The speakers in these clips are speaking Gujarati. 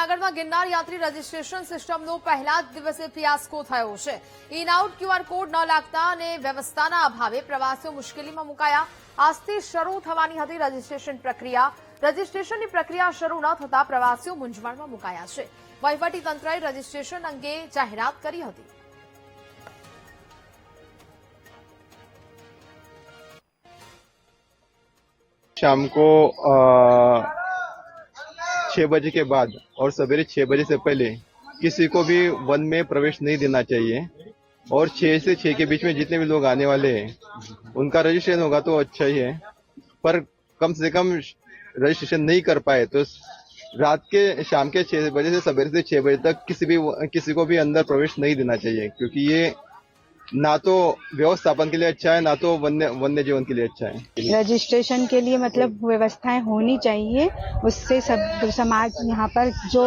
જૂનાગઢમાં ગિરનાર યાત્રી રજીસ્ટ્રેશન સિસ્ટમનો પહેલા જ દિવસે ફિયાસ્કો થયો છે। ઇન આઉટ ક્યુઆર કોડ ન લાગતા અને વ્યવસ્થાના અભાવે પ્રવાસીઓ મુશ્કેલીમાં મુકાયા। આજથી શરૂ થવાની હતી રજીસ્ટ્રેશન પ્રક્રિયા। રજીસ્ટ્રેશનની પ્રક્રિયા શરૂ ન થતા પ્રવાસીઓ મૂંઝવણમાં મુકાયા છે। વહીવટીતંત્રએ રજીસ્ટ્રેશન અંગે જાહેરાત કરી હતી। शाम को 6 बजे के बाद और सवेरे 6 बजे से पहले किसी को भी वन में प्रवेश नहीं देना चाहिए और 6 से 6 के बीच में जितने भी लोग आने वाले हैं उनका रजिस्ट्रेशन होगा तो अच्छा ही है, पर कम से कम रजिस्ट्रेशन नहीं कर पाए तो रात के शाम के 6 बजे से सवेरे से 6 बजे तक किसी को भी अंदर प्रवेश नहीं देना चाहिए, क्योंकि ये ना तो व्यवस्थापन के लिए अच्छा है ना तो वन्य जीवन के लिए अच्छा है। रजिस्ट्रेशन के लिए मतलब व्यवस्थाएं होनी चाहिए, उससे सब समाज यहाँ पर जो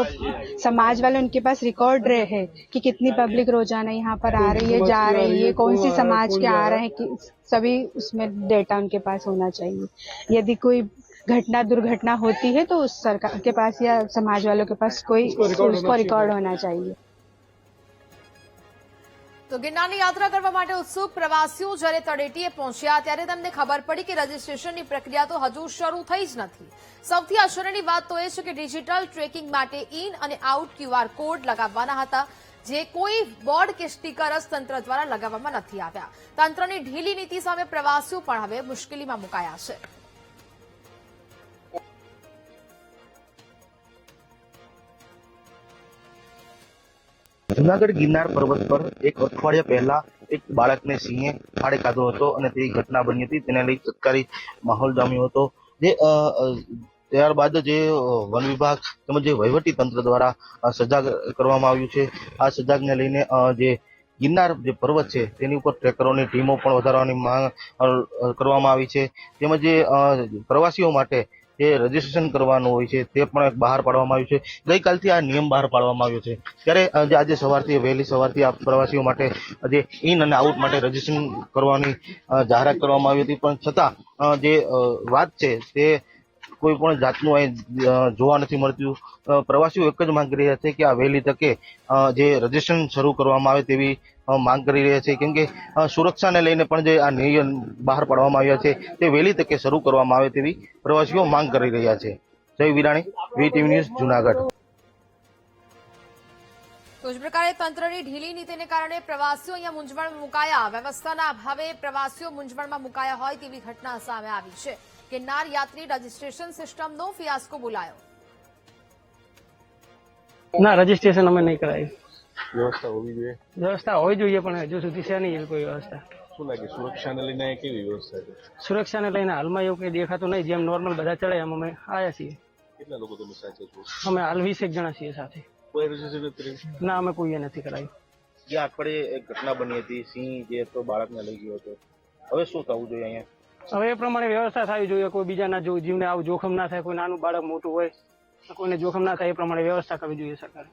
समाज वाले उनके पास रिकॉर्ड रहे कि कितनी पब्लिक रोजाना यहाँ पर आ रही है, जा रही है, कौन सी समाज के आ रहे हैं, कि सभी उसमें डेटा उनके पास होना चाहिए। यदि कोई घटना दुर्घटना होती है तो उस सरकार के पास या समाज वालों के पास उसको रिकॉर्ड होना चाहिए। तो गिरनाરની યાત્રા કરવા માટે ઉત્સુક પ્રવાસીઓ જ્યારે તળેટીએ પહોંચ્યા ત્યારે તેમને ખબર પડી કે રજીસ્ટ્રેશનની પ્રક્રિયા તો હજુ શરૂ થઈ જ નથી। સૌથી આશ્ચર્યની વાત તો એ છે કે ડિજિટલ ટ્રેકિંગ માટે ઇન અને આઉટ ક્યુઆર કોડ લગાવવાના હતા, જે કોઈ બોર્ડ કે સ્ટીકર જ તંત્ર દ્વારા લગાવવામાં નથી આવ્યા। તંત્રની ઢીલી નીતિ સામે પ્રવાસીઓ પણ હવે મુશ્કેલીમાં મુકાયા છે। જૂનાગઢ ગિરનાર પર્વત પર એક અઠવાડિયા પહેલા એક બાળકને સિંહે ફાડે ખાધો હતો અને તે ઘટના બની હતી, તેને લઈ ચટકારી માહોલ જામ્યો હતો। જે ત્યારબાદ જે વન વિભાગ તેમજ જે વહીવટી તંત્ર દ્વારા સજાગ કરવામાં આવ્યું છે। આ સજાગને લઈને જે ગિરનાર જે પર્વત છે તેની ઉપર ટ્રેકરોની ટીમો પણ વધારવાની માંગ કરવામાં આવી છે, તેમજ જે પ્રવાસીઓ માટે જે રજીસ્ટ્રેશન કરવાનું હોય છે તે પણ બહાર પાડવામાં આવ્યું છે। ગઈકાલથી આ નિયમ બહાર પાડવામાં આવ્યો છે, ત્યારે આજે વહેલી સવારથી આ પ્રવાસીઓ માટે જે ઇન અને આઉટ માટે રજીસ્ટ્રેશન કરવાની જાહેરાત કરવામાં આવી હતી, પણ છતાં જે વાત છે તે કોઈ પણ જાતનું અહીં જોવા નથી મળતું। પ્રવાસીઓ એક જ માંગ કરી રહ્યા છે કે આ વહેલી તકે જે રજીસ્ટ્રેશન શરૂ કરવામાં આવે તેવી માંગ કરી રહ્યા છે, કેમ કે સુરક્ષાને લઈને પણ જે આ નિયમ બહાર પાડવામાં આવ્યા છે તે વહેલી તકે શરૂ કરવામાં આવે તેવી પ્રવાસીઓ માંગ કરી રહ્યા છે। જય વિરાણી, વીટીવી ન્યૂઝ, જૂનાગઢ। તો જ પ્રકારે તંત્રની ઢીલી નીતિને કારણે પ્રવાસીઓ અહીંયા મૂંઝવણમાં મુકાયા। વ્યવસ્થાના અભાવે પ્રવાસીઓ મૂંઝવણમાં મુકાયા હોય તેવી ઘટના સામે આવી છે। ગિરનાર યાત્રી રજીસ્ટ્રેશન સિસ્ટમનો ફિયાસ્કો બોલાયો। ના, રજીસ્ટ્રેશન અમે નહીં કરાયું। વ્યવસ્થા હોવી જોઈએ, વ્યવસ્થા હોવી જોઈએ પણ હજુ સુધી છે નહીં કોઈ વ્યવસ્થા। શું લાગે સુરક્ષાને લઈને કેવી વ્યવસ્થા છે? સુરક્ષાને લઈને હાલમાં એવું કંઈ દેખાતું નહીં, જેમ નોર્મલ બધા ચડે એમ અમે આવ્યા છીએ। કેટલા લોકો તમે સાથે છો? અમે હાલ 20 જણા છીએ સાથે। કોઈ રજીસ્ટ્રેશન કર્યું? ના, અમે કોઈએ નથી કરાયું। જે અઠવાડિયે એક ઘટના બની હતી, સિંહ જે હતો બાળકને લઈ ગયો હતો, હવે શું થવું જોઈએ અહીંયા? હવે એ પ્રમાણે વ્યવસ્થા થવી જોઈએ, કોઈ બીજાના જીવને આવું જોખમ ના થાય, કોઈ નાનું બાળક મોટું હોય કોઈને જોખમ ના થાય એ પ્રમાણે વ્યવસ્થા કરવી જોઈએ સરકારે।